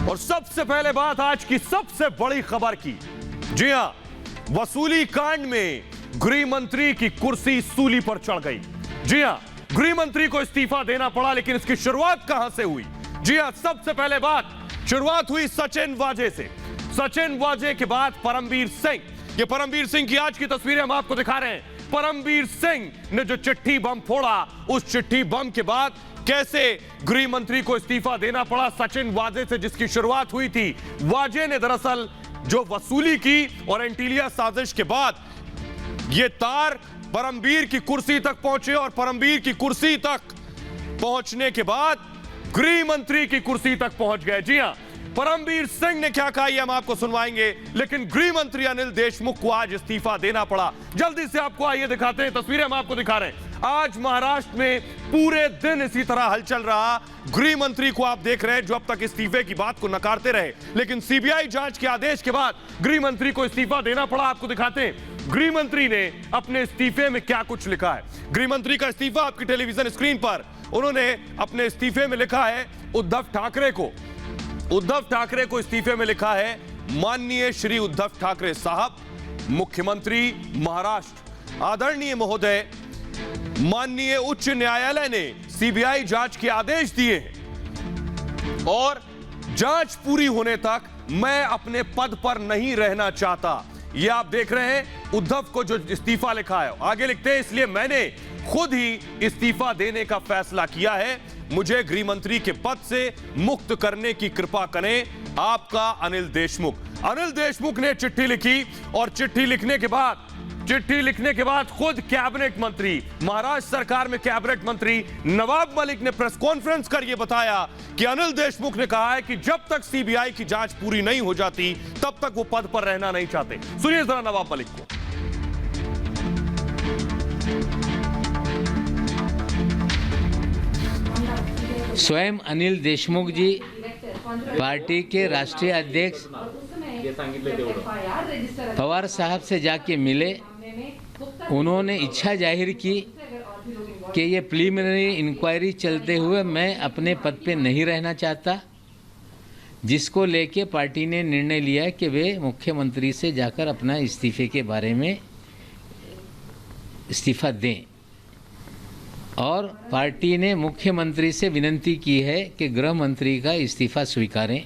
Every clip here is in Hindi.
और सबसे पहले बात आज की सबसे बड़ी खबर की। जी हां, वसूली कांड में गृह मंत्री की कुर्सी सूली पर चढ़ गई। जी हां, गृह मंत्री को इस्तीफा देना पड़ा, लेकिन इसकी शुरुआत कहां से हुई? जी हां, सबसे पहले बात शुरुआत हुई सचिन वाजे से। सचिन वाजे के बाद परमबीर सिंह। ये परमबीर सिंह की आज की तस्वीरें हम आपको दिखा रहे हैं। परमबीर सिंह ने जो चिट्ठी बम फोड़ा, उस चिट्ठी बम के बाद कैसे गृह मंत्री को इस्तीफा देना पड़ा सचिन वाजे से, जिसकी शुरुआत हुई थी। वाजे ने दरअसल जो वसूली की और एंटीलिया साजिश के बाद ये तार परमबीर की कुर्सी तक पहुंचे और परमबीर की कुर्सी तक पहुंचने के बाद गृह मंत्री की कुर्सी तक पहुंच गए। जी हां, परमबीर सिंह ने क्या कहा ये हम आपको सुनवाएंगे, लेकिन गृह मंत्री अनिल देशमुख को आज इस्तीफा देना पड़ा। जल्दी से आपको आइए दिखाते हैं, तस्वीरें हम आपको दिखा रहे हैं। आज महाराष्ट्र में पूरे दिन इसी तरह हलचल रहा। गृह मंत्री को आप देख रहे हैं जो अब तक इस्तीफे की बात को नकारते रहे, लेकिन सीबीआई जांच के आदेश के बाद गृह मंत्री को इस्तीफा देना पड़ा। आपको दिखाते हैं गृह मंत्री ने अपने इस्तीफे में क्या कुछ लिखा है। गृह मंत्री का इस्तीफा आपकी टेलीविजन स्क्रीन पर। उन्होंने अपने इस्तीफे में लिखा है उद्धव ठाकरे को इस्तीफे में लिखा है, माननीय श्री उद्धव ठाकरे साहब, मुख्यमंत्री महाराष्ट्र। आदरणीय महोदय, माननीय उच्च न्यायालय ने सीबीआई जांच के आदेश दिए हैं और जांच पूरी होने तक मैं अपने पद पर नहीं रहना चाहता। ये आप देख रहे हैं उद्धव को जो इस्तीफा लिखा है। आगे लिखते हैं, इसलिए मैंने खुद ही इस्तीफा देने का फैसला किया है। मुझे गृह मंत्री के पद से मुक्त करने की कृपा करें, आपका अनिल देशमुख। अनिल देशमुख ने चिट्ठी लिखी और चिट्ठी लिखने के बाद खुद कैबिनेट मंत्री, महाराष्ट्र सरकार में कैबिनेट मंत्री नवाब मलिक ने प्रेस कॉन्फ्रेंस कर यह बताया कि अनिल देशमुख ने कहा है कि जब तक सीबीआई की जांच पूरी नहीं हो जाती तब तक वो पद पर रहना नहीं चाहते। सुनिए जरा नवाब मलिक को। स्वयं अनिल देशमुख जी पार्टी के राष्ट्रीय अध्यक्ष पवार साहब से जाके मिले। उन्होंने इच्छा जाहिर की कि ये प्रिलिमिनरी इंक्वायरी चलते हुए मैं अपने पद पे नहीं रहना चाहता, जिसको लेके पार्टी ने निर्णय लिया कि वे मुख्यमंत्री से जाकर अपना इस्तीफे के बारे में इस्तीफा दें। और पार्टी ने मुख्यमंत्री से विनती की है कि गृह मंत्री का इस्तीफा स्वीकारें।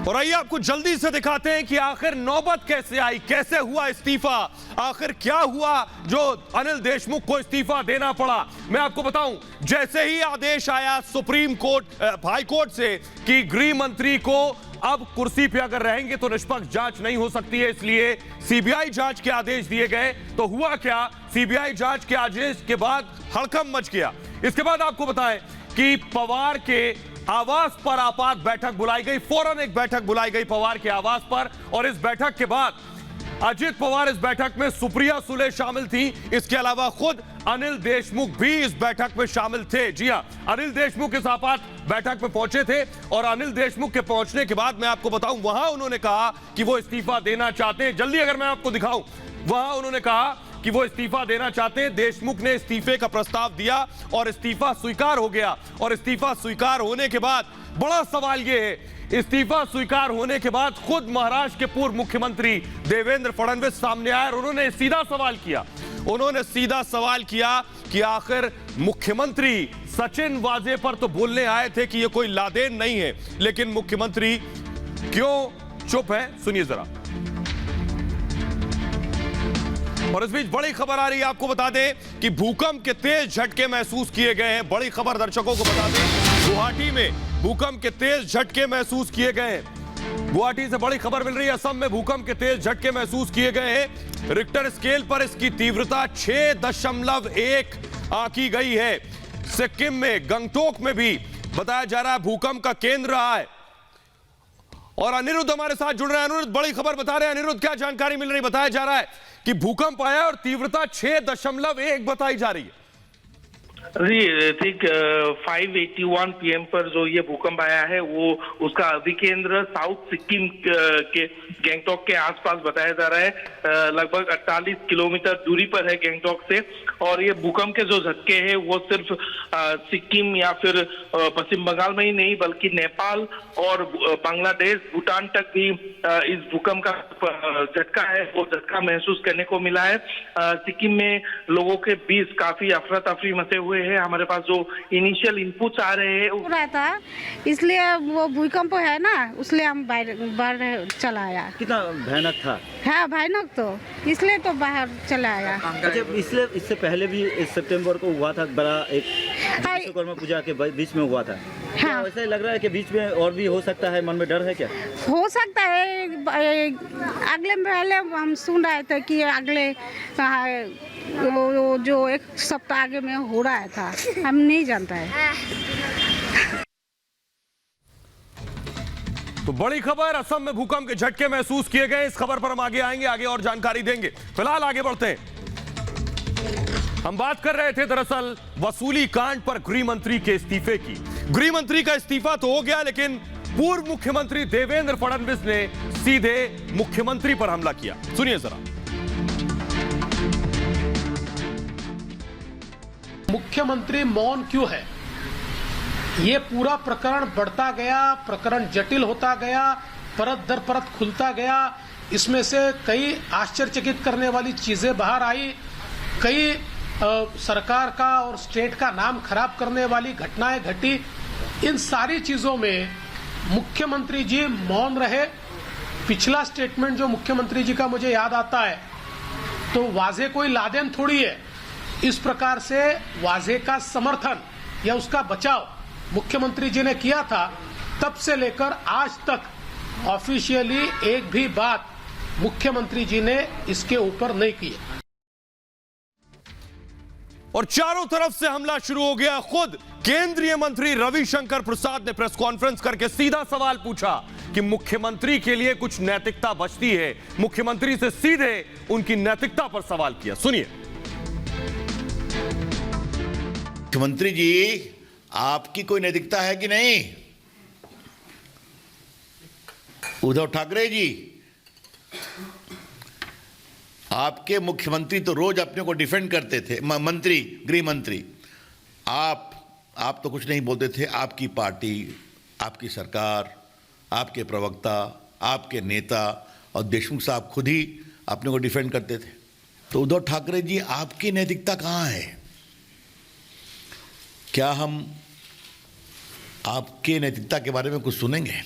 और आइए आपको जल्दी से दिखाते हैं कि आखिर नौबत कैसे आई, कैसे हुआ इस्तीफा, आखिर क्या हुआ जो अनिल देशमुख को इस्तीफा देना पड़ा। मैं आपको बताऊं, जैसे ही आदेश आया सुप्रीम कोर्ट हाई कोर्ट से कि गृह मंत्री को अब कुर्सी पे अगर रहेंगे तो निष्पक्ष जांच नहीं हो सकती है, इसलिए सीबीआई जांच के आदेश दिए गए। तो हुआ क्या, सीबीआई जांच के आदेश के बाद हड़कंप मच गया। इसके बाद आपको बताएं कि पवार के आवास पर आपात बैठक बुलाई गई। फौरन एक बैठक बुलाई गई पवार के आवास पर, और इस बैठक के बाद अजित पवार इस बैठक में, सुप्रिया सुले शामिल थी। इसके अलावा खुद अनिल देशमुख भी इस बैठक में शामिल थे। जी हां, अनिल देशमुख इस आपात बैठक में पहुंचे थे और अनिल देशमुख के पहुंचने के बाद मैं आपको बताऊं, वहां उन्होंने कहा कि वो इस्तीफा देना चाहते हैं। जल्दी अगर मैं आपको दिखाऊं, वहां उन्होंने कहा कि वो इस्तीफा देना चाहते हैं। देशमुख ने इस्तीफे का प्रस्ताव दिया और इस्तीफा स्वीकार हो गया। और इस्तीफा स्वीकार होने के बाद बड़ा सवाल ये है, इस्तीफा स्वीकार होने के बाद खुद महाराष्ट्र के पूर्व मुख्यमंत्री देवेंद्र फडणवीस सामने आए और उन्होंने सीधा सवाल किया कि आखिर मुख्यमंत्री सचिन वाजे पर तो बोलने आए थे कि ये कोई लादेन नहीं है, लेकिन मुख्यमंत्री क्यों चुप है? सुनिए जरा। और इस बीच बड़ी खबर आ रही है, आपको बता दें कि भूकंप के तेज झटके महसूस किए गए हैं। बड़ी खबर दर्शकों को बता दें, गुवाहाटी में भूकंप के तेज झटके महसूस किए गए हैं। गुवाहाटी से बड़ी खबर मिल रही है, असम में भूकंप के तेज झटके महसूस किए गए हैं। रिक्टर स्केल पर इसकी तीव्रता 6.1 आंकी गई है। सिक्किम में गंगटोक में भी बताया जा रहा है भूकंप का केंद्र रहा है। और अनिरुद्ध हमारे साथ जुड़ रहे हैं। अनिरुद्ध, बड़ी खबर बता रहे हैं। अनिरुद्ध, क्या जानकारी मिल रही? बताया जा रहा है कि भूकंप आया और तीव्रता 6.1 बताई जा रही है। जी ठीक 581 PM पर जो ये भूकंप आया है वो उसका अभिकेंद्र साउथ सिक्किम के गैंगटॉक के आसपास बताया जा रहा है। लगभग 48 किलोमीटर दूरी पर है गैंगटॉक से। और ये भूकंप के जो झटके हैं वो सिर्फ सिक्किम या फिर पश्चिम बंगाल में ही नहीं बल्कि नेपाल और बांग्लादेश भूटान तक भी इस भूकंप का झटका है वो झटका महसूस करने को मिला है। सिक्किम में लोगों के बीच काफी अफरा तफरी मचे हुए हैं। हमारे पास जो इनिशियल इनपुट्स आ रहे हैं हो रहा था, इसलिए वो भूकंप है ना, इसलिए हम बाहर चला आया। कितना भयानक था? हाँ भयानक, तो इसलिए तो बाहर चला आया। अच्छा, इससे पहले भी इस सितंबर को हुआ था बड़ा एक विश्वकर्मा पूजा के बीच में हुआ था। हाँ ऐसा ही लग रहा है कि बीच में और भी हो सकता है, मन में डर है क्या? हो सकता है। अगले पहले हम सुन रहे थे कि अगले वो जो एक सप्ताह आगे में हो रहा था, हम नहीं जानता है। तो बड़ी खबर, असम में भूकंप के झटके महसूस किए गए। इस खबर पर हम आगे आएंगे, आगे और जानकारी देंगे। फिलहाल आगे बढ़ते हैं। हम बात कर रहे थे दरअसल वसूली कांड पर गृह मंत्री के इस्तीफे की। गृह मंत्री का इस्तीफा तो हो गया, लेकिन पूर्व मुख्यमंत्री देवेंद्र फडणवीस ने सीधे मुख्यमंत्री पर हमला किया। सुनिए जरा। मुख्यमंत्री मौन क्यों है? ये पूरा प्रकरण बढ़ता गया, प्रकरण जटिल होता गया, परत दर परत खुलता गया। इसमें से कई आश्चर्यचकित करने वाली चीजें बाहर आई, कई सरकार का और स्टेट का नाम खराब करने वाली घटनाएं घटी। इन सारी चीजों में मुख्यमंत्री जी मौन रहे। पिछला स्टेटमेंट जो मुख्यमंत्री जी का मुझे याद आता है तो वाजे कोई लादेन थोड़ी है। इस प्रकार से वाजे का समर्थन या उसका बचाव मुख्यमंत्री जी ने किया था। तब से लेकर आज तक ऑफिशियली एक भी बात मुख्यमंत्री जी ने इसके ऊपर नहीं की। और चारों तरफ से हमला शुरू हो गया। खुद केंद्रीय मंत्री रविशंकर प्रसाद ने प्रेस कॉन्फ्रेंस करके सीधा सवाल पूछा कि मुख्यमंत्री के लिए कुछ नैतिकता बचती है। मुख्यमंत्री से सीधे उनकी नैतिकता पर सवाल किया। सुनिए। मुख्यमंत्री जी, आपकी कोई नैतिकता है कि नहीं? उद्धव ठाकरे जी, आपके मुख्यमंत्री तो रोज अपने को डिफेंड करते थे, मंत्री, गृह मंत्री। आप तो कुछ नहीं बोलते थे। आपकी पार्टी, आपकी सरकार, आपके प्रवक्ता, आपके नेता और देशमुख साहब खुद ही अपने को डिफेंड करते थे। तो उद्धव ठाकरे जी, आपकी नैतिकता कहाँ है? क्या हम आपके नैतिकता के बारे में कुछ सुनेंगे?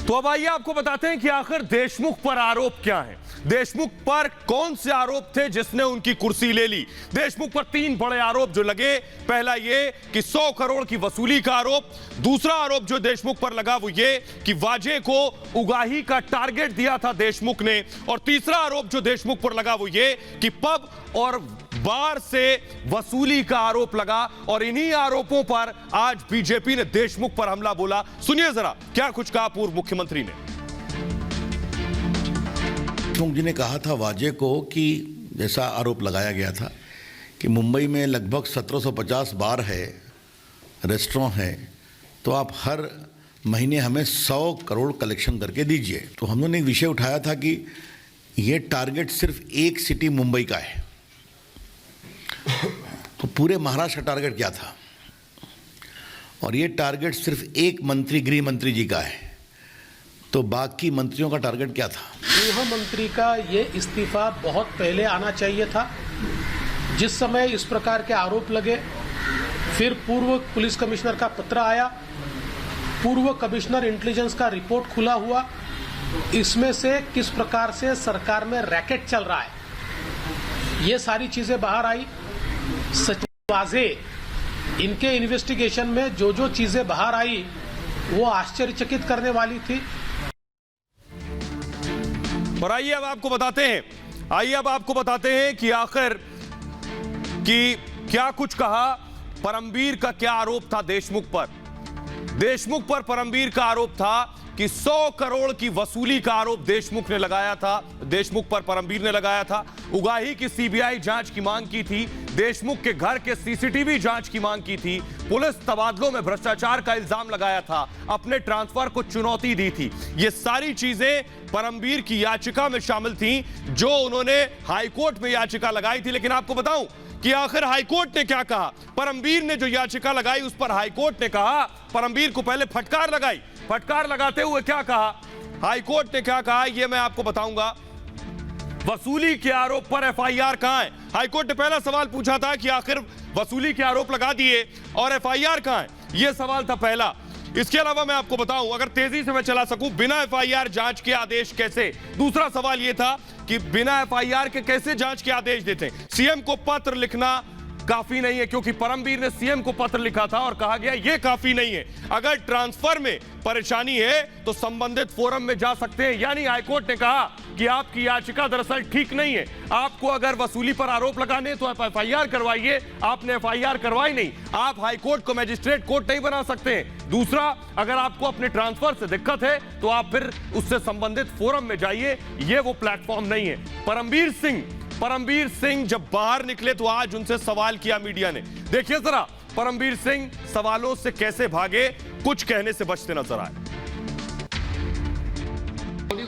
तो अब आइए आपको बताते हैं कि आखिर देशमुख पर आरोप क्या है। देशमुख पर कौन से आरोप थे जिसने उनकी कुर्सी ले ली। देशमुख पर 3 बड़े आरोप जो लगे। पहला ये कि 100 करोड़ की वसूली का आरोप। दूसरा आरोप जो देशमुख पर लगा वो ये कि वाजे को उगाही का टारगेट दिया था देशमुख ने। और तीसरा आरोप जो देशमुख पर लगा वो ये कि पब और बार से वसूली का आरोप लगा। और इन्हीं आरोपों पर आज बीजेपी ने देशमुख पर हमला बोला। सुनिए जरा क्या कुछ कहा पूर्व मुख्यमंत्री ने। देशमुख जी ने कहा था वाजे को कि जैसा आरोप लगाया गया था कि मुंबई में लगभग 1750 बार है, रेस्टोरेंट है, तो आप हर महीने हमें 100 करोड़ कलेक्शन करके दीजिए। तो हम लोगों ने एक विषय उठाया था कि ये टारगेट सिर्फ एक सिटी मुंबई का है, तो पूरे महाराष्ट्र का टारगेट क्या था? और ये टारगेट सिर्फ एक मंत्री, गृह मंत्री जी का है, तो बाकी मंत्रियों का टारगेट क्या था? गृह मंत्री का ये इस्तीफा बहुत पहले आना चाहिए था। जिस समय इस प्रकार के आरोप लगे, फिर पूर्व पुलिस कमिश्नर का पत्र आया, पूर्व कमिश्नर इंटेलिजेंस का रिपोर्ट खुला हुआ। इसमें से किस प्रकार से सरकार में रैकेट चल रहा है, ये सारी चीजें बाहर आई। सचिव वाजे, इनके इन्वेस्टिगेशन में जो जो चीजें बाहर आई वो आश्चर्यचकित करने वाली थी। और आइए अब आपको बताते हैं कि आखिर कि क्या कुछ कहा। परमबीर का क्या आरोप था देशमुख पर? देशमुख पर परमबीर का आरोप था कि 100 करोड़ की वसूली का आरोप देशमुख ने लगाया था, देशमुख पर परमबीर ने लगाया था। उगाही की सीबीआई जांच की मांग की थी, देशमुख के घर के सीसीटीवी जांच की मांग की थी, पुलिस तबादलों में भ्रष्टाचार का इल्जाम लगाया था, अपने ट्रांसफर को चुनौती दी थी। ये सारी चीजें परमबीर की याचिका में शामिल थी, जो उन्होंने हाईकोर्ट में याचिका लगाई थी। लेकिन आपको बताऊं कि आखिर हाईकोर्ट ने क्या कहा। परमबीर ने जो याचिका लगाई उस पर हाईकोर्ट ने कहा, परमबीर को पहले फटकार लगाई, फटकार लगाते हुए क्या कहा, हाईकोर्ट ने क्या कहा यह मैं आपको बताऊंगा। वसूली के आरोप पर एफआईआर कहां है? हाईकोर्ट ने पहला सवाल पूछा था कि आखिर वसूली के आरोप लगा दिए और एफआईआर कहां है, यह सवाल था पहला। इसके अलावा मैं आपको बताऊं, अगर तेजी से मैं चला सकूं, बिना एफआईआर जांच के आदेश कैसे? दूसरा सवाल यह था कि बिना एफआईआर के कैसे जांच के आदेश देते हैं? सीएम को पत्र लिखना काफी नहीं है, क्योंकि परमबीर ने सीएम को पत्र लिखा था और कहा गया यह काफी नहीं है, अगर ट्रांसफर में परेशानी है तो संबंधित फोरम में जा सकते हैं। यानी हाईकोर्ट ने कहा कि आपकी याचिका दरअसल ठीक नहीं है, आपको अगर वसूली पर आरोप लगाने तो आप एफआईआर करवाइए, आपने एफआईआर करवाई नहीं, आप हाईकोर्ट को मैजिस्ट्रेट कोर्ट नहीं बना सकते हैं। दूसरा, अगर आपको अपने ट्रांसफर से दिक्कत है तो आप फिर उससे संबंधित फोरम में जाइए, यह वो प्लेटफॉर्म नहीं है। परमबीर सिंह जब बाहर निकले तो आज उनसे सवाल किया मीडिया ने। देखिए जरा परमबीर सिंह सवालों से कैसे भागे, कुछ कहने से बचते नजर आए।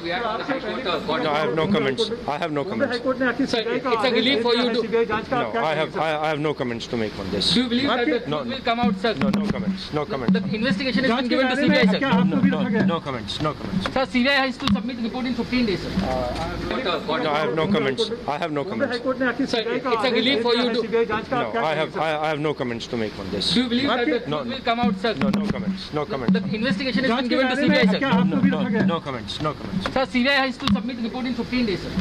No, I have no comments. I have no comments. Sir, it's a relief for you to. No, I have no comments to make on this. Do you believe that the truth will come out, sir? No comments. No comments. The investigation has been given to CBI, sir. No comments. No comments. Sir, CBI has to submit report in 15 days, sir. No, I have no comments. I have no comments. Sir, it's a relief for you to. No, I have no comments to make on this. Do you believe that the truth will come out, sir? No comments. No comments. The investigation has been given to CBI, sir. No comments. No comments. Sir, CBI has to submit report in 15 days, sir.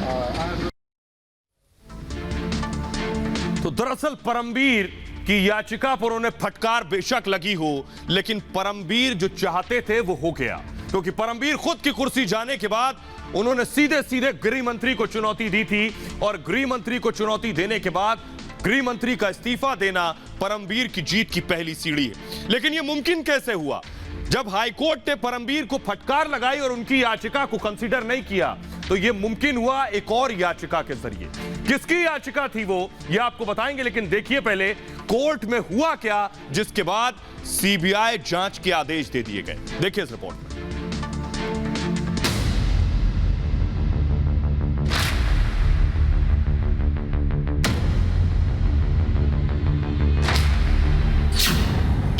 तो दरअसल परमबीर की याचिका पर उन्हें फटकार बेशक लगी हो, लेकिन परमबीर जो चाहते थे वो हो गया, क्योंकि परमबीर खुद की कुर्सी जाने के बाद उन्होंने सीधे सीधे गृह मंत्री को चुनौती दी थी, और गृह मंत्री को चुनौती देने के बाद गृह मंत्री का इस्तीफा देना परमबीर की जीत की पहली सीढ़ी है। लेकिन यह मुमकिन कैसे हुआ? जब हाईकोर्ट ने परमबीर को फटकार लगाई और उनकी याचिका को कंसीडर नहीं किया, तो यह मुमकिन हुआ एक और याचिका के जरिए। किसकी याचिका थी वो, यह आपको बताएंगे, लेकिन देखिए पहले कोर्ट में हुआ क्या, जिसके बाद सीबीआई जांच के आदेश दे दिए गए। देखिए इस रिपोर्ट में।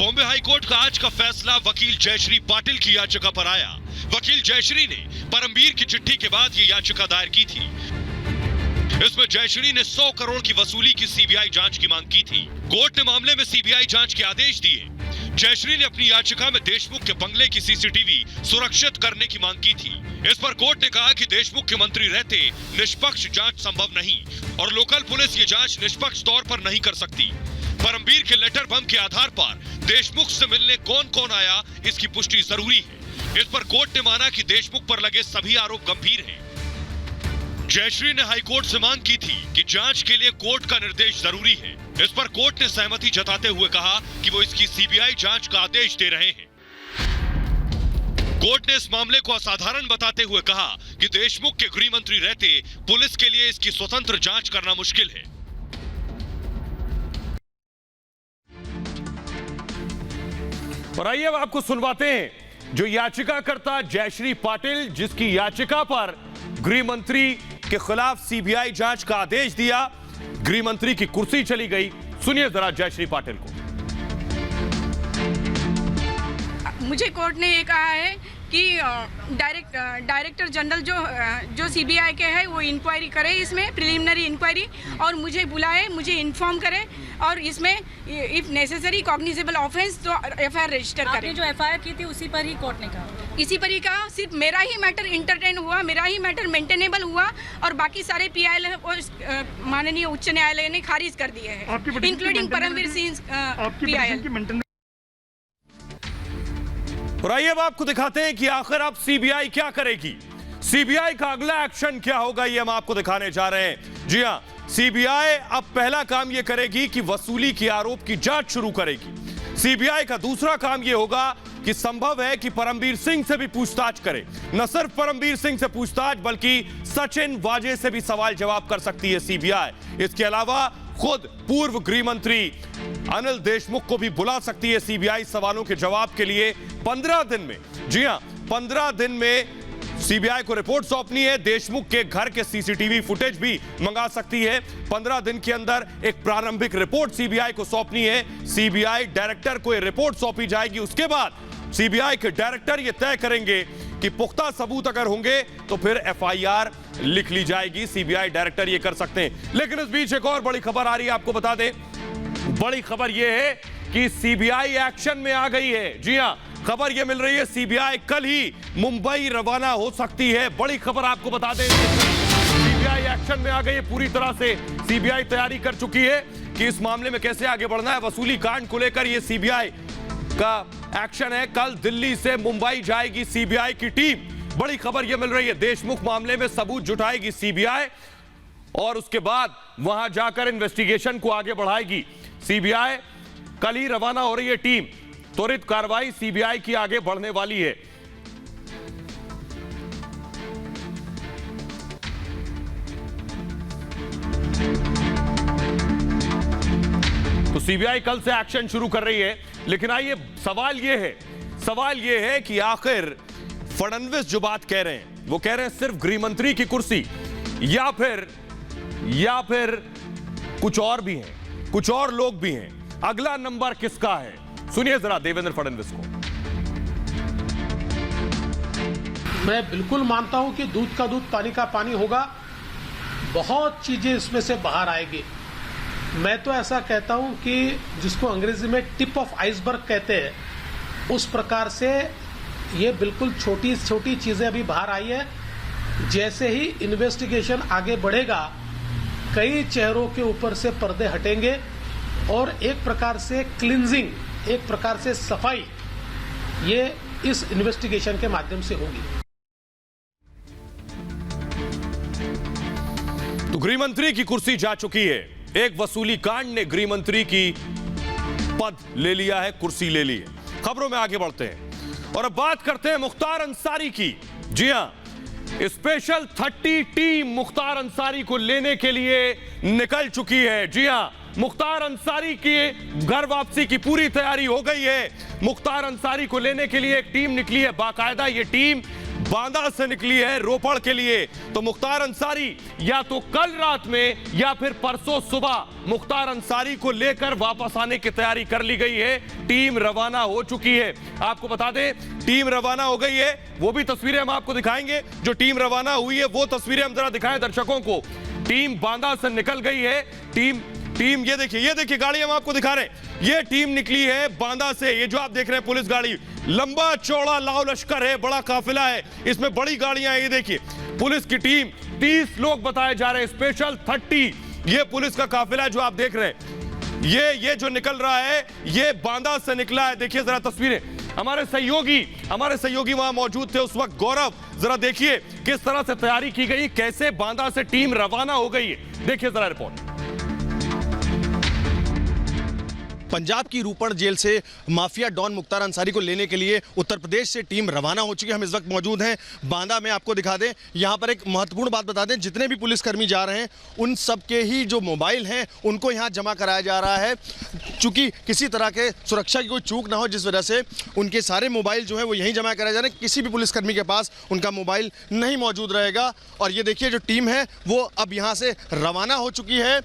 बॉम्बे हाईकोर्ट का आज का फैसला वकील जयश्री पाटिल की याचिका पर आया। वकील जयश्री ने परमबीर की चिट्ठी के बाद ये याचिका दायर की थी। इसमें जयश्री ने 100 करोड़ की वसूली की सीबीआई जांच की मांग की थी। कोर्ट ने मामले में सीबीआई जांच के आदेश दिए। जयश्री ने अपनी याचिका में देशमुख के बंगले की सीसीटीवी सुरक्षित करने की मांग की थी। इस पर कोर्ट ने कहा कि देशमुख के मंत्री रहते निष्पक्ष जांच संभव नहीं और लोकल पुलिस ये जांच निष्पक्ष तौर पर नहीं कर सकती। परमबीर के लेटर बम के आधार पर देशमुख से मिलने कौन कौन आया, इसकी पुष्टि जरूरी है। इस पर कोर्ट ने माना कि देशमुख पर लगे सभी आरोप गंभीर हैं। जयश्री ने हाईकोर्ट से मांग की थी कि जांच के लिए कोर्ट का निर्देश जरूरी है। इस पर कोर्ट ने सहमति जताते हुए कहा कि वो इसकी सीबीआई जांच का आदेश दे रहे हैं। कोर्ट ने इस मामले को असाधारण बताते हुए कहा कि देशमुख के गृह मंत्री रहते पुलिस के लिए इसकी स्वतंत्र जांच करना मुश्किल है। और आइए अब आपको सुनवाते हैं जो याचिकाकर्ता जयश्री पाटिल, जिसकी याचिका पर गृह मंत्री के खिलाफ सीबीआई जांच का आदेश दिया, गृह मंत्री की कुर्सी चली गई। सुनिए जरा जयश्री पाटिल को। मुझे कोर्ट ने ये कहा है कि डायरेक्टर जनरल जो सीबीआई के है वो इंक्वायरी करे, इसमें प्रिलिमिनरी इंक्वायरी, और मुझे बुलाए, मुझे इन्फॉर्म करे, और इसमें इफ नेसेसरी कॉग्निजेबल ऑफेंस तो एफआईआर रजिस्टर करे। आपने जो एफआईआर की थी उसी पर ही कोर्ट ने कहा, इसी पर ही कहा। सिर्फ मेरा ही मैटर इंटरटेन हुआ, मेरा ही मैटर मेंटेनेबल हुआ, और बाकी सारे पीआईएल माननीय उच्च न्यायालय ने खारिज कर दिए हैं, इंक्लूडिंग परमबीर सिंह पीआईएल। और आइए अब आपको दिखाते हैं कि आखिर अब सीबीआई क्या करेगी, सीबीआई का अगला एक्शन क्या होगा, ये हम आपको दिखाने जा रहे हैं। जी हां, सीबीआई अब पहला काम यह करेगी कि वसूली के आरोप की जांच शुरू करेगी। सीबीआई का दूसरा काम यह होगा कि संभव है कि परमबीर सिंह से भी पूछताछ करे। न सिर्फ परमबीर सिंह से पूछताछ बल्कि सचिन वाजे से भी सवाल जवाब कर सकती है सीबीआई। इसके अलावा खुद पूर्व गृह मंत्री अनिल देशमुख को भी बुला सकती है सीबीआई सवालों के जवाब के लिए 15 दिन में। जी हां, 15 दिन में सीबीआई को रिपोर्ट सौंपनी है। देशमुख के घर के सीसीटीवी फुटेज भी मंगा सकती है। 15 दिन के अंदर एक प्रारंभिक रिपोर्ट सीबीआई को सौंपनी है। सीबीआई डायरेक्टर को यह रिपोर्ट सौंपी जाएगी। उसके बाद सीबीआई के डायरेक्टर यह तय करेंगे कि पुख्ता सबूत अगर होंगे तो फिर एफआईआर लिख ली जाएगी। सीबीआई डायरेक्टर यह कर सकते हैं। लेकिन इस बीच एक और बड़ी खबर आ रही है, आपको बता दें। बड़ी खबर यह है कि सीबीआई एक्शन में आ गई है। जी हां, खबर यह मिल रही है सीबीआई कल ही मुंबई रवाना हो सकती है। बड़ी खबर आपको बता दें, सीबीआई एक्शन में आ गई है। पूरी तरह से सीबीआई तैयारी कर चुकी है कि इस मामले में कैसे आगे बढ़ना है। वसूली कांड को लेकर यह सीबीआई का एक्शन है। कल दिल्ली से मुंबई जाएगी सीबीआई की टीम। बड़ी खबर यह मिल रही है, देशमुख मामले में सबूत जुटाएगी सीबीआई और उसके बाद वहां जाकर इन्वेस्टिगेशन को आगे बढ़ाएगी सीबीआई। कल ही रवाना हो रही है टीम। त्वरित कार्रवाई सीबीआई की आगे बढ़ने वाली है। तो सीबीआई कल से एक्शन शुरू कर रही है। लेकिन आइए, सवाल यह है कि आखिर फडणवीस जो बात कह रहे हैं, वो कह रहे हैं सिर्फ गृह मंत्री की कुर्सी, या फिर कुछ और भी हैं, कुछ और लोग भी हैं। अगला नंबर किसका है, सुनिए जरा देवेंद्र फडणवीस को। मैं बिल्कुल मानता हूं कि दूध का दूध पानी का पानी होगा। बहुत चीजें इसमें से बाहर आएगी। मैं तो ऐसा कहता हूं कि जिसको अंग्रेजी में टिप ऑफ आइसबर्ग कहते हैं, उस प्रकार से ये बिल्कुल छोटी छोटी चीजें अभी बाहर आई है। जैसे ही इन्वेस्टिगेशन आगे बढ़ेगा, कई चेहरों के ऊपर से पर्दे हटेंगे और एक प्रकार से क्लींजिंग, एक प्रकार से सफाई, ये इस इन्वेस्टिगेशन के माध्यम से होगी। तो गृह मंत्री की कुर्सी जा चुकी है। एक वसूली कांड ने गृह मंत्री की पद ले लिया है, कुर्सी ले ली है। खबरों में आगे बढ़ते हैं और अब बात करते हैं मुख्तार अंसारी की। जी हां, स्पेशल 30 टीम मुख्तार अंसारी को लेने के लिए निकल चुकी है। जी हां, मुख्तार अंसारी की घर वापसी की पूरी तैयारी हो गई है। मुख्तार अंसारी को लेने के लिए एक टीम निकली है। बाकायदा ये टीम बांदा से निकली है रोपड़ के लिए। तो मुख्तार अंसारी या तो कल रात में या फिर परसों सुबह मुख्तार अंसारी को लेकर वापस आने की तैयारी कर ली गई है। टीम रवाना हो चुकी है। आपको बता दें, टीम रवाना हो गई है। वो भी तस्वीरें हम आपको दिखाएंगे। जो टीम रवाना हुई है वो तस्वीरें हम जरा दिखाएं दर्शकों को। टीम बांदा से निकल गई है। टीम ये देखिए गाड़ी हम आपको दिखा रहे हैं। ये टीम निकली है बांदा से। ये जो आप देख रहे हैं पुलिस गाड़ी, लंबा चौड़ा लाव लश्कर है, बड़ा काफिला है, इसमें बड़ी गाड़ियां हैं। ये देखिए पुलिस की टीम, 30 लोग बताए जा रहे हैं। स्पेशल 30 ये पुलिस का काफिला है जो आप देख रहे हैं। ये जो निकल रहा है ये बांदा से निकला है। देखिए जरा तस्वीरें, हमारे सहयोगी वहां मौजूद थे उस वक्त। गौरव, जरा देखिए किस तरह से तैयारी की गई, कैसे बांदा से टीम रवाना हो गई है। देखिए जरा रिपोर्ट। पंजाब की रूपड़ जेल से माफिया डॉन मुख्तार अंसारी को लेने के लिए उत्तर प्रदेश से टीम रवाना हो चुकी है। हम इस वक्त मौजूद हैं बांदा में। आपको दिखा दें, यहाँ पर एक महत्वपूर्ण बात बता दें, जितने भी पुलिसकर्मी जा रहे हैं उन सब के ही जो मोबाइल हैं उनको यहाँ जमा कराया जा रहा है। चूँकि किसी तरह के सुरक्षा की कोई चूक ना हो, जिस वजह से उनके सारे मोबाइल जो है वो यहीं जमा कराए जा रहे हैं। किसी भी पुलिसकर्मी के पास उनका मोबाइल नहीं मौजूद रहेगा। और ये देखिए जो टीम है वो अब यहाँ से रवाना हो चुकी है।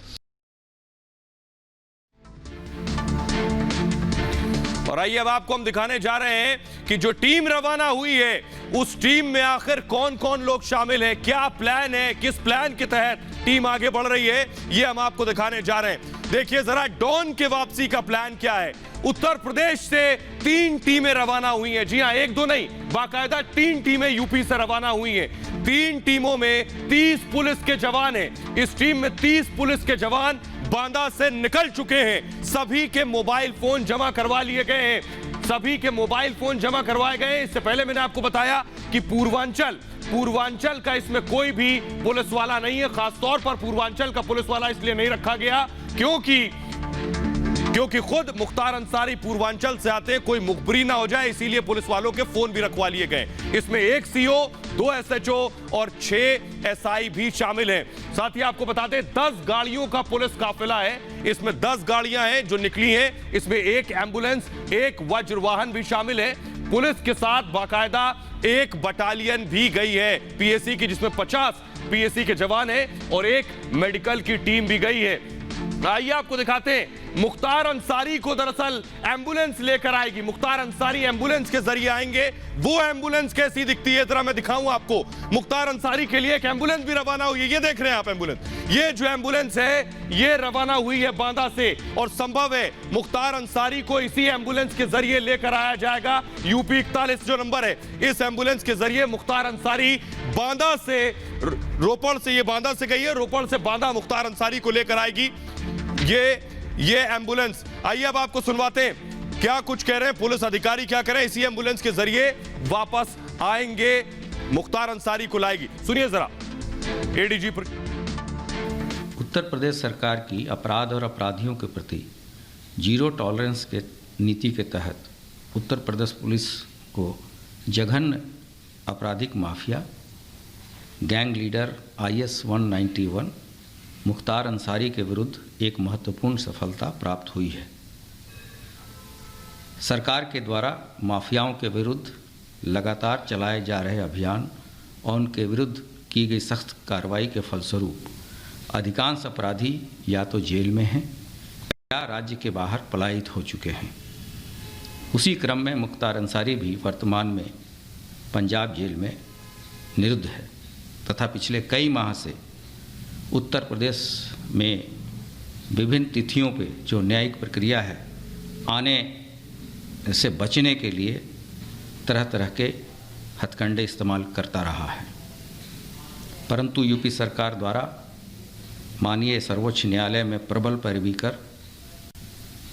और आइए अब आपको हम दिखाने जा रहे हैं कि जो टीम रवाना हुई है उस टीम में आखिर कौन कौन लोग शामिल हैं, क्या प्लान है, किस प्लान के तहत टीम आगे बढ़ रही है, ये हम आपको दिखाने जा रहे हैं। देखिए जरा डॉन के वापसी का प्लान क्या है। उत्तर प्रदेश से 3 टीमें रवाना हुई हैं। जी हां, 1-2 नहीं, बाकायदा 3 टीमें यूपी से रवाना हुई हैं। 3 टीमों में 30 पुलिस के जवान हैं। इस टीम में 30 पुलिस के जवान बांदा से निकल चुके हैं। सभी के मोबाइल फोन जमा करवा लिए गए हैं। सभी के मोबाइल फोन जमा करवाए गए। इससे पहले मैंने आपको बताया कि पूर्वांचल का इसमें कोई भी पुलिस वाला नहीं है। खासतौर पर पूर्वांचल का पुलिस वाला इसलिए नहीं रखा गया क्योंकि खुद मुख्तार अंसारी पूर्वांचल से आते हैं, कोई मुखबरी ना हो जाए इसीलिए पुलिस वालों के फोन भी रखवा लिए गए। इसमें 1 सीओ, 2 एसएचओ और 6 एसआई भी शामिल हैं। साथ ही आपको बता दें 10 गाड़ियों का पुलिस काफिला है। इसमें 10 गाड़ियां हैं जो निकली हैं। इसमें 1 एम्बुलेंस, 1 वज्र वाहन भी शामिल है। पुलिस के साथ बाकायदा 1 बटालियन भी गई है पीएसी की, जिसमें 50 पीएसी के जवान हैं और 1 मेडिकल की टीम भी गई है। आइए आपको दिखाते हैं मुख्तार अंसारी को दरअसल एम्बुलेंस लेकर आएगी। मुख्तार अंसारी एम्बुलेंस के जरिए आएंगे। वो एम्बुलेंस कैसी दिखती है जरा मैं दिखाऊं आपको। मुख्तार अंसारी के लिए एक एम्बुलेंस भी रवाना हुई है। ये देख रहे हैं आप एम्बुलेंस, ये जो एम्बुलेंस है ये रवाना हुई है बांदा से और संभव है मुख्तार अंसारी को इसी एम्बुलेंस के जरिए लेकर आया जाएगा। यूपी 41 जो नंबर है, इस एम्बुलेंस के जरिए मुख्तार अंसारी बांदा से, रोपड़ से, ये बांदा से गई है, रोपड़ से बांदा मुख्तार अंसारी को लेकर आएगी ये एम्बुलेंस। आइए अब आपको सुनवाते हैं क्या कुछ कह रहे हैं पुलिस अधिकारी, क्या कह रहे हैं। इसी एम्बुलेंस के जरिए वापस आएंगे, मुख्तार अंसारी को लाएगी। सुनिए जरा एडीजी। उत्तर प्रदेश सरकार की अपराध और अपराधियों के प्रति जीरो टॉलरेंस के नीति के तहत उत्तर प्रदेश पुलिस को जघन्य आपराधिक mafia gang leader IS 191 Mukhtar Ansari के विरुद्ध एक महत्वपूर्ण सफलता प्राप्त हुई है। सरकार के द्वारा माफियाओं के विरुद्ध लगातार चलाए जा रहे अभियान और उनके विरुद्ध की गई सख्त कार्रवाई के फलस्वरूप अधिकांश अपराधी या तो जेल में हैं या राज्य के बाहर पलायित हो चुके हैं। उसी क्रम में मुख्तार अंसारी भी वर्तमान में पंजाब जेल में निरुद्ध है तथा पिछले कई माह से उत्तर प्रदेश में विभिन्न तिथियों पे जो न्यायिक प्रक्रिया है आने से बचने के लिए तरह तरह के हथकंडे इस्तेमाल करता रहा है, परंतु यूपी सरकार द्वारा माननीय सर्वोच्च न्यायालय में प्रबल पैरवी कर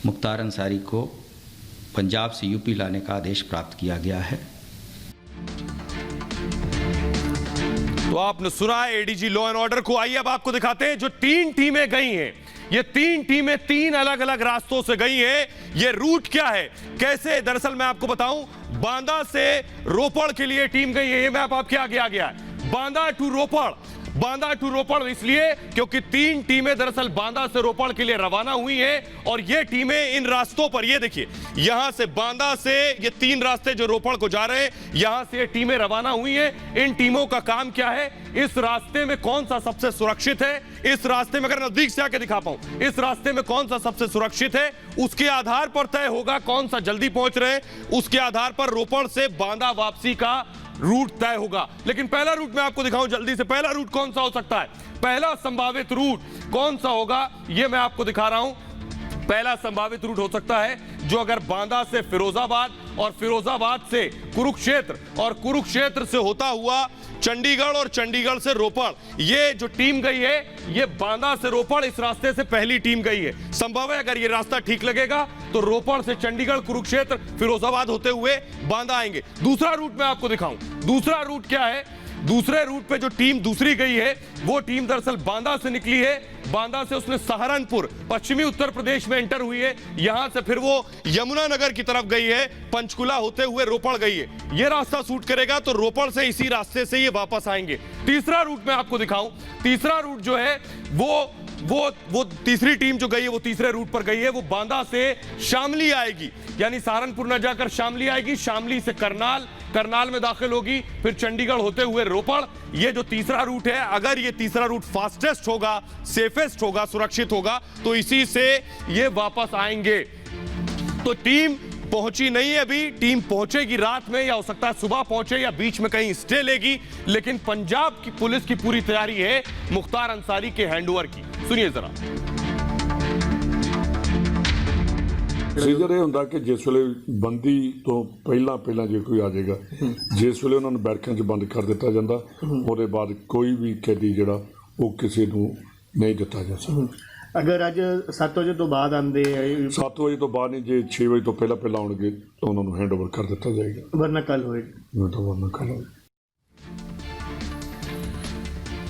मुख्तार अंसारी को पंजाब से यूपी लाने का आदेश प्राप्त किया गया है। तो आपने सुना एडीजी लॉ एंड ऑर्डर को। आइए अब आपको दिखाते हैं जो 3 टीमें गई हैं। ये 3 टीमें 3 अलग अलग रास्तों से गई हैं। ये रूट क्या है, कैसे, दरअसल मैं आपको बताऊं, बांदा से रोपड़ के लिए टीम गई है। ये मैप आपके आगे आ गया है, बांदा टू रोपड़। बांदा टू रोपड़ इसलिए क्योंकि 3 टीमें दरअसल बांदा से रोपड़ के लिए रवाना हुई हैं और ये टीमें इन रास्तों पर, ये देखिए यहां से बांदा से ये 3 रास्ते जो रोपड़ को जा रहे हैं, यहां से ये टीमें रवाना हुई हैं। इन टीमों का काम क्या है, इस रास्ते में कौन सा सबसे सुरक्षित है, इस रास्ते में अगर नजदीक से आके दिखा पाऊं, इस रास्ते में कौन सा सबसे सुरक्षित है, उसके आधार पर तय होगा कौन सा जल्दी पहुंच रहे हैं, उसके आधार पर रोपड़ से बांदा वापसी का रूट तय होगा। लेकिन पहला रूट मैं आपको दिखाऊं जल्दी से, पहला रूट कौन सा हो सकता है, पहला संभावित रूट कौन सा होगा ये मैं आपको दिखा रहा हूं। पहला संभावित रूट हो सकता है जो अगर बांदा से फिरोजाबाद और फिरोजाबाद से कुरुक्षेत्र और कुरुक्षेत्र से होता हुआ चंडीगढ़ और चंडीगढ़ से रोपड़, ये जो टीम गई है ये बांदा से रोपड़ इस रास्ते से पहली टीम गई है। संभव है अगर ये रास्ता ठीक लगेगा तो रोपड़ से चंडीगढ़, कुरुक्षेत्र, फिरोजाबाद होते हुए बांदा आएंगे। दूसरा रूट मैं आपको दिखाऊं, दूसरा रूट क्या है, दूसरे रूट पे जो टीम दूसरी गई है वो टीम दरअसल बांदा से निकली है। बांदा से उसने सहारनपुर पश्चिमी उत्तर प्रदेश में एंटर हुई है, यहां से फिर वो यमुनानगर की तरफ गई है, पंचकुला होते हुए रोपड़ गई है। ये रास्ता सूट करेगा तो रोपड़ से इसी रास्ते से ये वापस आएंगे। तीसरा रूट मैं आपको दिखाऊं, तीसरा रूट जो है वो तीसरी टीम जो गई है वो तीसरे रूट पर गई है, वो बांदा से शामली आएगी, यानी सहारनपुर न जाकर शामली आएगी, शामली से करनाल, करनाल में दाखिल होगी, फिर चंडीगढ़ होते हुए रोपड़। ये जो तीसरा रूट है, अगर ये तीसरा रूट फास्टेस्ट होगा, सेफेस्ट होगा, सुरक्षित होगा तो इसी से ये वापस आएंगे। तो टीम पहुंची नहीं है अभी, टीम पहुंचेगी रात में या हो सकता है सुबह पहुंचे या बीच में कहीं स्टे लेगी, लेकिन पंजाब की पुलिस की पूरी तैयारी है मुख्तार अंसारी के हैंडओवर की। सुनिए जरा। ਪ੍ਰੋਸੀਜਰ ਇਹ ਹੁੰਦਾ ਕਿ ਜਿਸ ਵੇਲੇ ਬੰਦੀ ਤੋਂ ਪਹਿਲਾਂ ਜੇ ਕੋਈ ਆ ਜਾਏਗਾ, ਜਿਸ ਵੇਲੇ ਉਹਨਾਂ ਨੂੰ ਬੈਰਕਾਂ 'ਚ ਬੰਦ ਕਰ ਦਿੱਤਾ ਜਾਂਦਾ, ਉਹਦੇ ਬਾਅਦ ਕੋਈ ਵੀ ਕੈਦੀ ਜਿਹੜਾ ਉਹ ਕਿਸੇ ਨੂੰ ਨਹੀਂ ਦਿੱਤਾ ਜਾ ਸਕਦਾ। ਅਗਰ ਅੱਜ 7 ਵਜੇ ਤੋਂ ਬਾਅਦ ਆਉਂਦੇ ਆ, 7 ਵਜੇ ਤੋਂ ਬਾਅਦ ਨਹੀਂ, ਜੇ 6 ਵਜੇ ਤੋਂ ਪਹਿਲਾਂ ਆਉਣਗੇ ਤਾਂ ਉਹਨਾਂ ਨੂੰ ਹੈਂਡਓਵਰ ਕਰ ਦਿੱਤਾ ਜਾਏਗਾ, ਵਰਨਾ ਕੱਲ ਹੋਏਗਾ।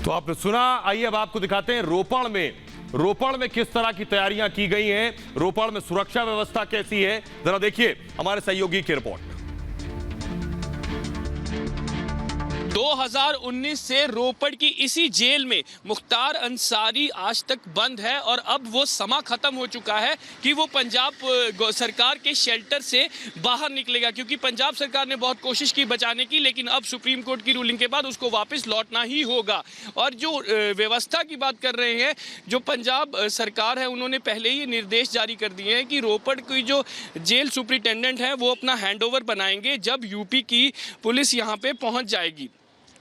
तो आपने सुना। आइए अब आपको दिखाते हैं रोपड़ में रोपड़ में किस तरह की तैयारियां की गई हैं, रोपड़ में सुरक्षा व्यवस्था कैसी है, जरा देखिए हमारे सहयोगी की रिपोर्ट। 2019 से रोपड़ की इसी जेल में मुख्तार अंसारी आज तक बंद है और अब वो समा खत्म हो चुका है कि वो पंजाब सरकार के शेल्टर से बाहर निकलेगा, क्योंकि पंजाब सरकार ने बहुत कोशिश की बचाने की, लेकिन अब सुप्रीम कोर्ट की रूलिंग के बाद उसको वापस लौटना ही होगा। और जो व्यवस्था की बात कर रहे हैं, जो पंजाब सरकार है उन्होंने पहले ही निर्देश जारी कर दिए हैं कि रोपड़ की जो जेल सुप्रिंटेंडेंट है वो अपना हैंडओवर बनाएंगे जब यूपी की पुलिस यहाँ पे पहुँच जाएगी।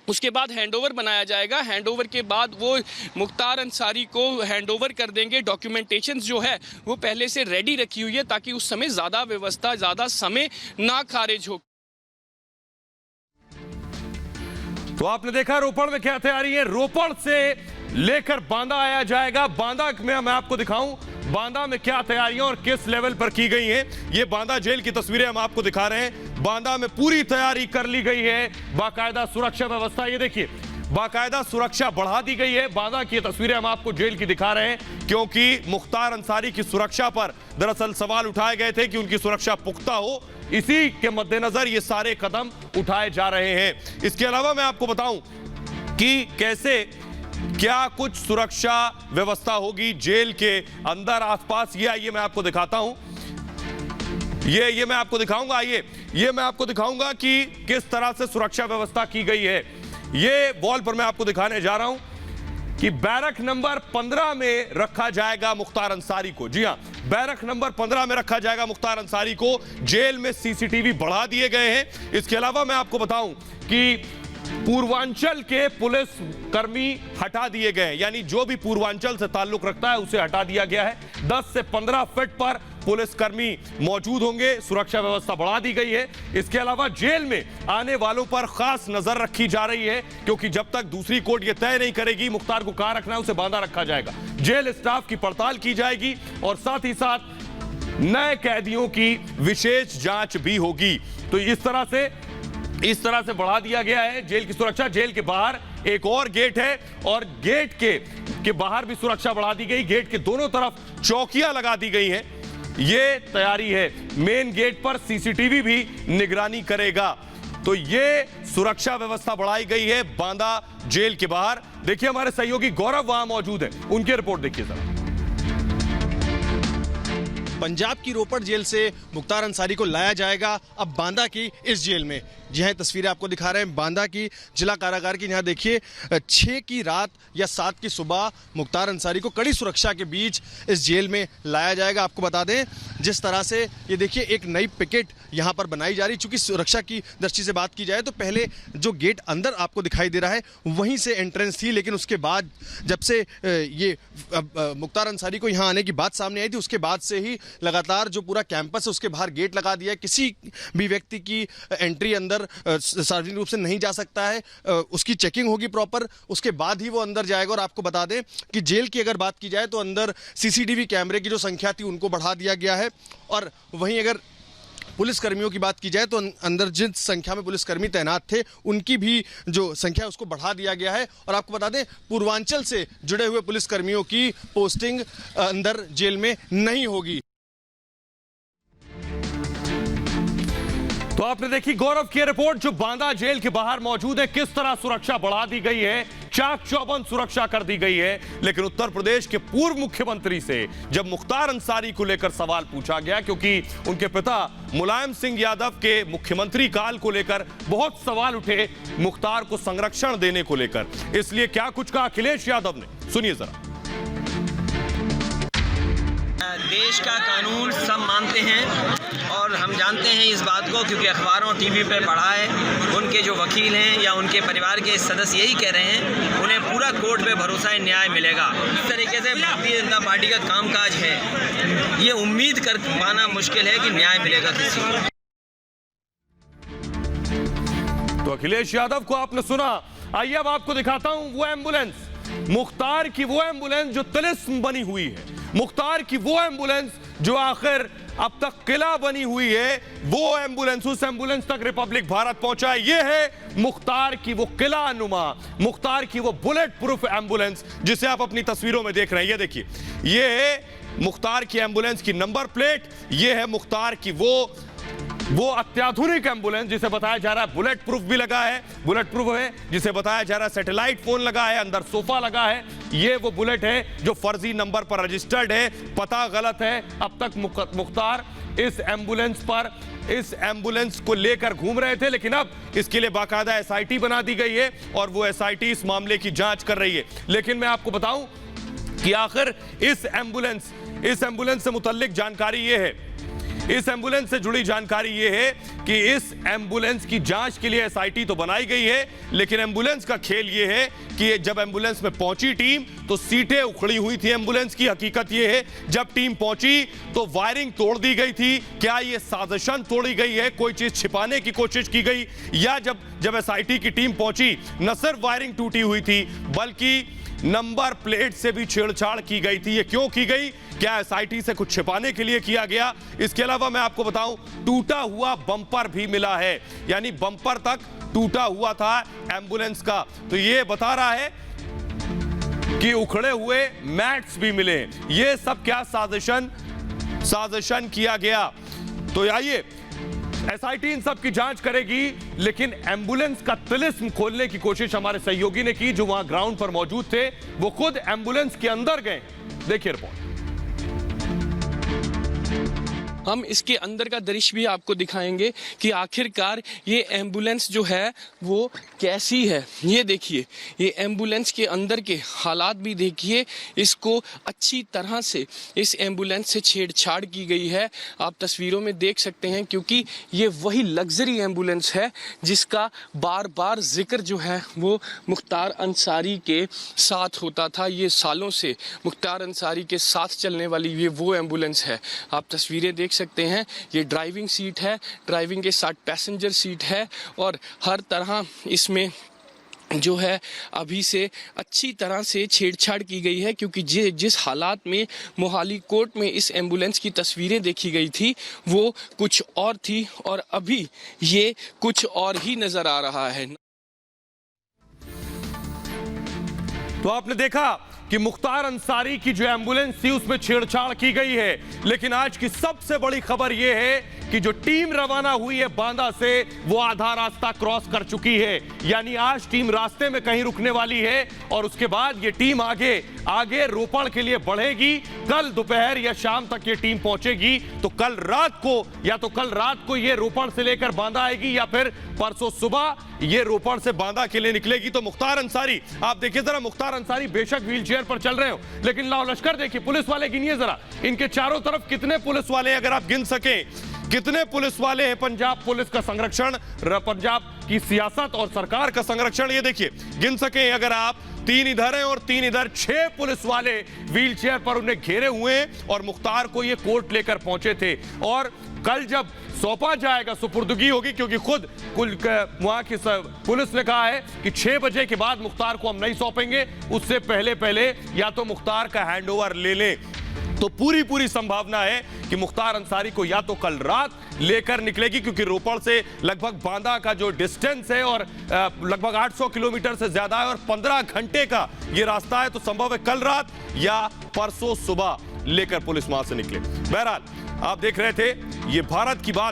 उसके बाद हैंडओवर बनाया जाएगा। हैंडओवर के बाद वो मुख्तार अंसारी को हैंडओवर कर देंगे। डॉक्यूमेंटेशन जो है वो पहले से रेडी रखी हुई है ताकि उस समय ज़्यादा व्यवस्था, ज़्यादा समय ना खारिज हो। तो आपने देखा रोपड़ में क्या तैयारी है। रोपड़ से लेकर बांदा आया जाएगा। बांदा में मैं आपको दिखाऊं बांदा में क्या तैयारियां और किस लेवल पर की गई हैं। ये बांदा जेल की तस्वीरें हम आपको दिखा रहे हैं। बांदा में पूरी तैयारी कर ली गई है, बाकायदा सुरक्षा व्यवस्था, ये देखिए बाकायदा सुरक्षा बढ़ा दी गई है। बांदा की तस्वीरें हम आपको जेल की दिखा रहे हैं क्योंकि मुख्तार अंसारी की सुरक्षा पर दरअसल सवाल उठाए गए थे कि उनकी सुरक्षा पुख्ता हो। इसी के मद्देनजर ये सारे कदम उठाए जा रहे हैं। इसके अलावा मैं आपको बताऊं कि कैसे क्या कुछ सुरक्षा व्यवस्था होगी जेल के अंदर आसपास, ये आइए मैं आपको दिखाता हूं। ये मैं आपको दिखाऊंगा। आइए ये मैं आपको दिखाऊंगा कि किस तरह से सुरक्षा व्यवस्था की गई है। ये वॉल पर मैं आपको दिखाने जा रहा हूं कि बैरक नंबर 15 में रखा जाएगा मुख्तार अंसारी को। जी हां, बैरक नंबर 15 में रखा जाएगा मुख्तार अंसारी को। जेल में सीसीटीवी बढ़ा दिए गए हैं। इसके अलावा मैं आपको बताऊं कि पूर्वांचल के पुलिस कर्मी हटा दिए गए हैं, यानी जो भी पूर्वांचल से ताल्लुक रखता है उसे हटा दिया गया है। 10 से 15 फीट पर पुलिसकर्मी मौजूद होंगे। सुरक्षा व्यवस्था बढ़ा दी गई है। इसके अलावा जेल में आने वालों पर खास नजर रखी जा रही है क्योंकि जब तक दूसरी कोर्ट ये तय नहीं करेगी मुख्तार को कहां रखना है, उसे बांधा रखा जाएगा। जेल स्टाफ की पड़ताल की जाएगी और साथ ही साथ नए कैदियों की विशेष जांच भी होगी। तो इस तरह से बढ़ा दिया गया है जेल की सुरक्षा। जेल के बाहर एक और गेट है और गेट के बाहर भी सुरक्षा बढ़ा दी गई। गेट के दोनों तरफ चौकियां लगा दी गई हैं। ये तैयारी है। मेन गेट पर सीसीटीवी भी निगरानी करेगा। तो ये सुरक्षा व्यवस्था बढ़ाई गई है बांदा जेल के बाहर। देखिए हमारे सहयोगी गौरव वहां मौजूद है, उनकी रिपोर्ट देखिए जरा। पंजाब की रोपड़ जेल से मुख्तार अंसारी को लाया जाएगा अब बांदा की इस जेल में। जी हाँ, तस्वीरें आपको दिखा रहे हैं बांदा की जिला कारागार की। यहाँ देखिए 6 की रात या 7 की सुबह मुख्तार अंसारी को कड़ी सुरक्षा के बीच इस जेल में लाया जाएगा। आपको बता दें जिस तरह से ये देखिए एक नई पिकेट यहाँ पर बनाई जा रही। चूंकि सुरक्षा की दृष्टि से बात की जाए तो पहले जो गेट अंदर आपको दिखाई दे रहा है वहीं से एंट्रेंस थी, लेकिन उसके बाद जब से ये मुख्तार अंसारी को यहाँ आने की बात सामने आई थी उसके बाद से ही लगातार जो पूरा कैंपस है उसके बाहर गेट लगा दिया है। किसी भी व्यक्ति की एंट्री अंदर सार्वजनिक रूप से नहीं जा सकता है। उसकी चेकिंग होगी प्रॉपर, उसके बाद ही वो अंदर जाएगा। और आपको बता दें कि जेल की अगर बात की जाए तो अंदर सीसीटीवी कैमरे की जो संख्या थी उनको बढ़ा दिया गया है। और वहीं अगर पुलिसकर्मियों की बात की जाए तो अंदर जिस संख्या में पुलिसकर्मी तैनात थे उनकी भी जो संख्या उसको बढ़ा दिया गया है। और आपको बता दें पूर्वांचल से जुड़े हुए पुलिसकर्मियों की पोस्टिंग अंदर जेल में नहीं होगी। तो आपने देखी गौरव की रिपोर्ट जो बांदा जेल के बाहर मौजूद है, किस तरह सुरक्षा बढ़ा दी गई है, चाक चौबंद सुरक्षा कर दी गई है। लेकिन उत्तर प्रदेश के पूर्व मुख्यमंत्री से जब मुख्तार अंसारी को लेकर सवाल पूछा गया, क्योंकि उनके पिता मुलायम सिंह यादव के मुख्यमंत्री काल को लेकर बहुत सवाल उठे मुख्तार को संरक्षण देने को लेकर, इसलिए क्या कुछ कहा अखिलेश यादव ने, सुनिए जरा। देश का कानून सब मानते हैं और हम जानते हैं इस बात को क्योंकि अखबारों टीवी पे पढ़ा है। उनके जो वकील हैं या उनके परिवार के सदस्य यही कह रहे हैं उन्हें पूरा कोर्ट पे भरोसा है, न्याय मिलेगा। इस तरीके से भारतीय जनता पार्टी का कामकाज है, ये उम्मीद कर पाना मुश्किल है कि न्याय मिलेगा किसी को। तो अखिलेश यादव को आपने सुना। आइए अब आपको दिखाता हूं वो एम्बुलेंस, मुख्तार की वो एम्बुलेंस जो तिलिस्म बनी हुई है, मुख्तार की वो एम्बुलेंस जो आखिर अब तक किला बनी हुई है, वो एम्बुलेंस, उस एम्बुलेंस तक रिपब्लिक भारत पहुंचा है। ये है मुख्तार की वो किला नुमा, मुख्तार की वो बुलेट प्रूफ एम्बुलेंस जिसे आप अपनी तस्वीरों में देख रहे हैं। ये देखिए, ये है मुख्तार की एम्बुलेंस की नंबर प्लेट, ये है मुख्तार की वो अत्याधुनिक एम्बुलेंस जिसे बताया जा रहा है बुलेट प्रूफ भी लगा है, बुलेट प्रूफ है, जिसे बताया जा रहा है सैटेलाइट फोन लगा है, अंदर सोफा लगा है। ये वो बुलेट है जो फर्जी नंबर पर रजिस्टर्ड है, पता गलत है। अब तक मुख्तार इस एम्बुलेंस को लेकर घूम रहे थे, लेकिन अब इसके लिए बाकायदा एसआईटी बना दी गई है और वो एसआईटी इस मामले की जांच कर रही है। लेकिन मैं आपको बताऊं कि आखिर इस एम्बुलेंस से मुतल्लिक जानकारी ये है, इस एम्बुलेंस से जुड़ी जानकारी ये है कि इस एम्बुलेंस की जांच के लिए एसआईटी तो बनाई गई है, लेकिन एम्बुलेंस का खेल ये है कि जब एम्बुलेंस में पहुंची टीम तो सीटें उखड़ी हुई थी एम्बुलेंस की। हकीकत ये है जब टीम पहुंची तो वायरिंग तोड़ दी गई थी। क्या ये साजिशन तोड़ी गई है, कोई चीज छिपाने की कोशिश की गई, या जब एसआईटी की टीम पहुंची न सिर्फ वायरिंग टूटी हुई थी बल्कि नंबर प्लेट से भी छेड़छाड़ की गई थी। ये क्यों की गई? क्या एसआईटी से कुछ छिपाने के लिए किया गया? इसके अलावा मैं आपको बताऊं, टूटा हुआ बम्पर भी मिला है, यानी बम्पर तक टूटा हुआ था एम्बुलेंस का। तो ये बता रहा है कि उखड़े हुए मैट्स भी मिले। ये सब क्या साजिशन किया गया? तो आइए, एसआईटी इन सब की जांच करेगी, लेकिन एम्बुलेंस का तिलिस्म खोलने की कोशिश हमारे सहयोगी ने की जो वहां ग्राउंड पर मौजूद थे। वो खुद एम्बुलेंस के अंदर गए। देखिए रिपोर्ट। हम इसके अंदर का दृश्य भी आपको दिखाएंगे कि आखिरकार ये एम्बुलेंस जो है वो कैसी है। ये देखिए, ये एम्बुलेंस के अंदर के हालात भी देखिए। इसको अच्छी तरह से इस एम्बुलेंस से छेड़छाड़ की गई है, आप तस्वीरों में देख सकते हैं, क्योंकि ये वही लग्जरी एम्बुलेंस है जिसका बार बार जिक्र जो है वो मुख्तार अंसारी के साथ होता था। ये सालों से मुख्तार अंसारी के साथ चलने वाली ये वो एम्बुलेंस है। आप तस्वीरें देख सकते हैं, ये ड्राइविंग सीट है, ड्राइविंग के साथ पैसेंजर सीट है और हर तरह इसमें जो है अभी से अच्छी तरह से छेड़छाड़ की गई है, क्योंकि जिस हालात में मोहाली कोर्ट में इस एम्बुलेंस की तस्वीरें देखी गई थी वो कुछ और थी और अभी ये कुछ और ही नजर आ रहा है। तो आपने देखा कि मुख्तार अंसारी की जो एम्बुलेंस थी उसमें छेड़छाड़ की गई है, लेकिन आज की सबसे बड़ी खबर यह है कि जो टीम रवाना हुई है बांदा से वो आधा रास्ता क्रॉस कर चुकी है। यानी आज टीम रास्ते में कहीं रुकने वाली है और उसके बाद ये टीम आगे रोपड़ के लिए बढ़ेगी। कल दोपहर या शाम तक ये टीम पहुंचेगी। तो कल रात को ये रोपड़ से लेकर बांदा आएगी या फिर परसों सुबह ये रोपड़ से बांदा के लिए निकलेगी। तो मुख्तार अंसारी, आप देखिए जरा, मुख्तार अंसारी बेशक व्हील चेयर पर चल रहे हो, लेकिन लाओ लश्कर देखिए, पुलिस वाले गिनिए जरा, इनके चारों तरफ कितने पुलिस वाले, अगर आप गिन सके कितने पुलिस वाले हैं। पंजाब पुलिस का संरक्षण, पंजाब की सियासत और सरकार का संरक्षण, ये देखिए गिन सके अगर आप, 3 इधर हैं और 3 इधर, 6 पुलिस वाले व्हील चेयर पर उन्हें घेरे हुए हैं और मुख्तार को ये कोर्ट लेकर पहुंचे थे। और कल जब सौंपा जाएगा, सुपुर्दगी होगी, क्योंकि खुद वहां की पुलिस ने कहा है कि 6 बजे के बाद मुख्तार को हम नहीं सौंपेंगे, उससे पहले या तो मुख्तार का हैंडओवर ले लें। तो पूरी संभावना है कि मुख्तार अंसारी को या तो कल रात लेकर निकलेगी, क्योंकि रोपड़ से लगभग बांदा का जो डिस्टेंस है और लगभग 800 किलोमीटर से ज्यादा है और 15 घंटे का ये रास्ता है। तो संभव है कल रात या परसों सुबह लेकर पुलिस वहां से निकले। बहरहाल आप देख रहे थे, ये भारत की बात